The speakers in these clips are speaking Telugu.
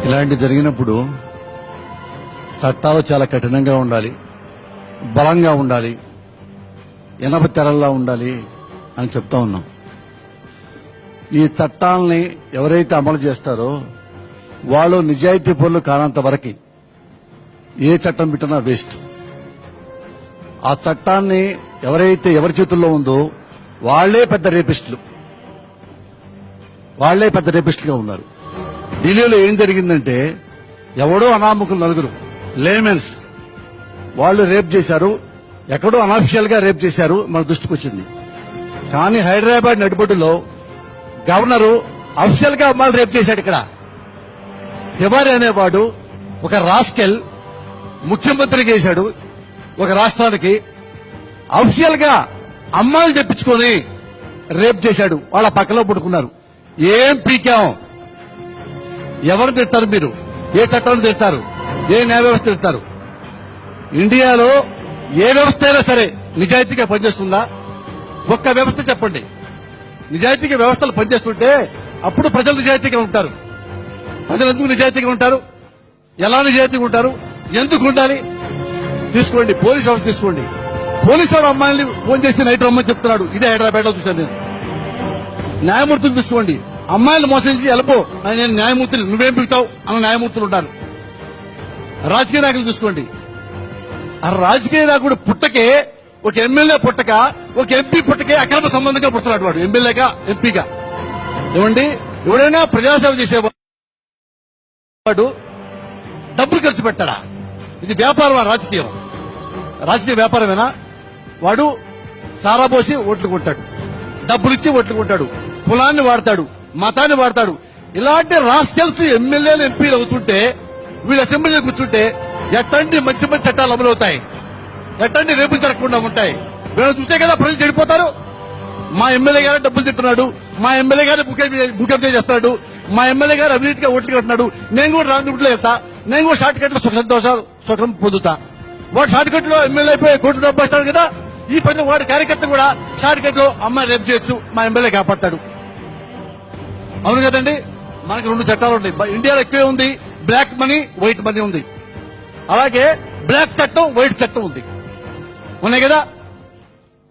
ఇలాంటి జరిగినప్పుడు చట్టాలు చాలా కఠినంగా ఉండాలి, బలంగా ఉండాలి, ఇనప తెరల్లా ఉండాలి అని చెప్తా ఉన్నాం. ఈ చట్టాలని ఎవరైతే అమలు చేస్తారో వాళ్ళు నిజాయితీ పనులు కానంత వరకు ఏ చట్టం పెట్టినా వేస్ట్. ఆ చట్టాన్ని ఎవరి చేతుల్లో ఉందో వాళ్లే పెద్ద రేపిస్టులుగా ఉన్నారు. ఢిల్లీలో ఏం జరిగిందంటే ఎవడో అనామకులు నలుగురు లేమెన్స్ వాళ్ళు రేప్ చేశారు, ఎక్కడో అనఫిషియల్ గా రేప్ చేశారు, మన దృష్టికి వచ్చింది. కానీ హైదరాబాద్ నడిబొడ్డులో గవర్నరు అఫిషియల్ గా అమ్మాయిలు రేప్ చేశాడు. ఇక్కడ తివారీ అనేవాడు ఒక రాస్కెల్ ముఖ్యమంత్రి చేశాడు ఒక రాష్ట్రానికి. అఫిషియల్ గా అమ్మాయిలు తెప్పించుకొని రేప్ చేశాడు. వాళ్ళ పక్కలో పుట్టుకున్నారు. ఏం పీకాం? ఎవరు తిడతారు మీరు? ఏ చట్టాన్ని తిడతారు? ఏ న్యాయ వ్యవస్థ తిడతారు? ఇండియాలో ఏ వ్యవస్థ అయినా సరే నిజాయితీగా పనిచేస్తుందా? ఒక్క వ్యవస్థ చెప్పండి. నిజాయితీగా వ్యవస్థలు పనిచేస్తుంటే అప్పుడు ప్రజలు నిజాయితీగా ఉంటారు. ప్రజలు ఎందుకు నిజాయితీగా ఉంటారు? ఎలా నిజాయితీగా ఉంటారు? ఎందుకు ఉండాలి? తీసుకోండి, పోలీసు వాళ్ళు తీసుకోండి. పోలీసు వాడు అమ్మాయిని ఫోన్ చేసి నైట్ రమ్మని చెప్తున్నాడు. ఇదే హైదరాబాద్ లో చూశాను నేను. న్యాయమూర్తులు తీసుకోండి, అమ్మాయిలు మోసం చేసి వెళ్ళిపో, నేను న్యాయమూర్తులు నువ్వేం పిగుతావు అన్న న్యాయమూర్తులు ఉంటారు. రాజకీయ నాయకులు చూసుకోండి. ఆ రాజకీయ నాయకుడు పుట్టకే, ఒక ఎమ్మెల్యే పుట్టక, ఒక ఎంపీ పుట్టకే అక్రమ సంబంధంగా పుడుతున్నాడు వాడు, ఎమ్మెల్యేగా ఎంపీగా. ఏమండి, ఎవడైనా ప్రజాసేవ చేసేవాడు డబ్బులు ఖర్చు పెట్టాడా? ఇది వ్యాపారం. రాజకీయ వ్యాపారమేనా? వాడు సారా పోసి ఓట్లు కొంటాడు, డబ్బులిచ్చి ఓట్లు కొంటాడు, కులాన్ని వాడతాడు, మతాన్ని వాడతాడు. ఇలాంటి రాస్కెల్స్ ఎమ్మెల్యేలు ఎంపీలు అవుతుంటే, వీళ్ళు అసెంబ్లీలో కూర్చుంటే ఎట్టండి మంచి మంచి చట్టాలు అమలు అవుతాయి, ఎట్టండి రేపులు జరగకుండా ఉంటాయి. వీళ్ళు చూసే కదా ప్రజలు చెడిపోతారు. మా ఎమ్మెల్యే గారు డబ్బులు తింటున్నాడు, మా ఎమ్మెల్యే గారు భూకబ్జా చేస్తున్నాడు, మా ఎమ్మెల్యే గారు అవినీతిగా ఓట్లు కట్టినాడు, నేను కూడా రాందుట్లో వెళ్తా, నేను కూడా షార్ట్ కట్ లో సుఖం పొందుతా. వాడు షార్ట్ కట్ లో ఎమ్మెల్యే అయిపోయి కోర్టు డబ్బేస్తాడు కదా. ఈ పని వాడి కార్యకర్త కూడా షార్ట్ కట్ లో అమ్మాయి రేపు చేయొచ్చు, మా ఎమ్మెల్యే కాపాడతాడు. అవును కదండి. మనకి రెండు చట్టాలు ఉన్నాయి. ఇండియాలో ఎక్కువే ఉంది, బ్లాక్ మనీ, వైట్ మనీ ఉంది. అలాగే బ్లాక్ చట్టం, వైట్ చట్టం ఉంది, ఉన్నాయి కదా.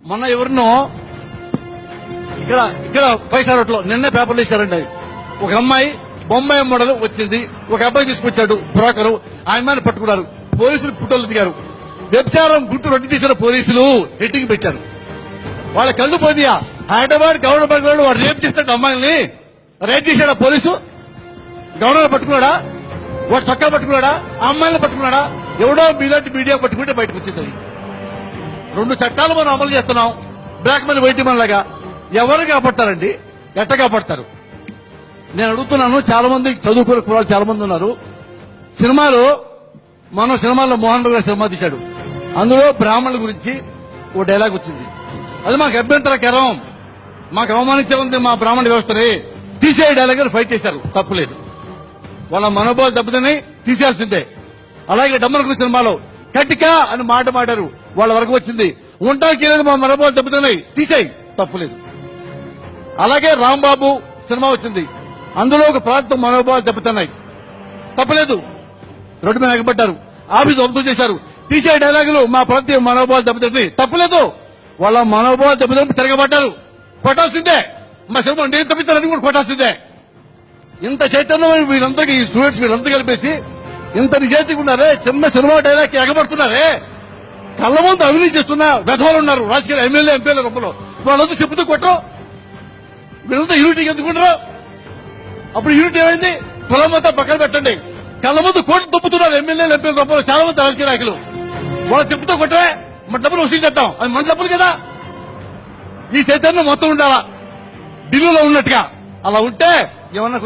మొన్న ఎవరినో ఇక్కడ 5 స్టార్ హోటల్లో నిన్నే పేపర్లు ఇచ్చారండి. ఒక అమ్మాయి బొంబాయి మోడల్ వచ్చింది, ఒక అబ్బాయి తీసుకొచ్చాడు బ్రోకరు, ఆ అమ్మాయిని పట్టుకున్నారు. పోలీసులు ఫోటోలు దిగారు. వ్యభిచారం గుట్టు రొట్టి తీసిన పోలీసులు హెడ్డింగ్ పెట్టారు. వాళ్ళ కళ్ళు పోదియా. హైదరాబాద్ గవర్నర్ వాడు రేప్ చేస్తాడు అమ్మాయిల్ని. రేప్ చేశాడా పోలీసు? గవర్నర్ పట్టుకున్నాడా? వాడు చొక్కా పట్టుకున్నాడా? ఆ అమ్మాయిని పట్టుకున్నాడా? ఎవడో మీలాంటి మీడియా పట్టుకుంటే బయటకు వచ్చింది. రెండు చట్టాలు మనం అమలు చేస్తున్నాం, బ్లాక్ మనీ వైట్ మనీ లాగా. ఎవరు కాపాడతారండి? ఎట్ట కాపాడతారు? నేను అడుగుతున్నాను. చాలా మంది చదువుకునే కుర్రాళ్ళు చాలా మంది ఉన్నారు. సినిమాలో మోహన్ బాబు గారు సినిమా తీశాడు. అందులో బ్రాహ్మణుల గురించి ఓ డైలాగ్ వచ్చింది. అది మాకు అభ్యంతరకరం, మాకు అవమానించే ఉంది మా బ్రాహ్మణ వ్యవస్థని, తీసే డైలాగ్ ఫైట్ చేశారు. తప్పులేదు, వాళ్ళ మనోభావాలు దెబ్బతిని తీసేయాల్సిందే. అలాగే డమ్మనకు సినిమాలో కటిక అని మాట మాడారు, వాళ్ళ వరకు వచ్చింది. ఉంటాకి లేదు, మా మనోభావాలు దెబ్బతిన్నాయి, తీసేయి, తప్పులేదు. అలాగే రాంబాబు సినిమా వచ్చింది, అందులో ఒక ప్రాంతం మనోభావాలు దెబ్బతిన్నాయి, తప్పలేదు. రోడ్డు మీద ఎగబడ్డారు, ఆఫీసు వంతు చేశారు, తీసే డైలాగులు మా ప్రాంతీయ మనోభావాలు దెబ్బతింటాయి, తప్పలేదు. వాళ్ళ మనోభావాలు దెబ్బతిని తిరగబడ్డారు, కొట్టాల్సిందే. మా సినిమా నేను తప్పించాలని కూడా కొట్టాల్సిందే. ఇంత చైతన్యం వీళ్ళందరికీ, ఈ స్టూడెంట్స్ వీళ్ళంతా కలిపేసి ఇంత నిజాయితీగా ఉన్నారే, చిన్న సినిమా డైలాగ్ ఎగబడుతున్నారే. కళ్ళ ముందు అవినీతి చేస్తున్న వెధవలు ఉన్నారు రాజకీయ ఎమ్మెల్యే ఎంపీల రూపంలో. వాళ్ళంతా చెప్పుతూ కొట్టరు, వీళ్ళంతా యూనిటీకి ఎందుకుంటారు? అప్పుడు యూనిటీ ఏమైంది? కులం అంతా పక్కన పెట్టండి. కళ్ళ ముందు కోట్లు తప్పుతున్నారు ఎమ్మెల్యేలు ఎంపీల రూపంలో చాలా మంది రాజకీయ నాయకులు. వాళ్ళు చెప్పుతూ కొట్టరే, మన డబ్బులు వసూలు చేద్దాం, అది మన డబ్బులు కదా. ఈ చైతన్యం మొత్తం ఉండాలా ఢిల్లీలో ఉన్నట్టుగా. అలా ఉంటే ఏమన్నా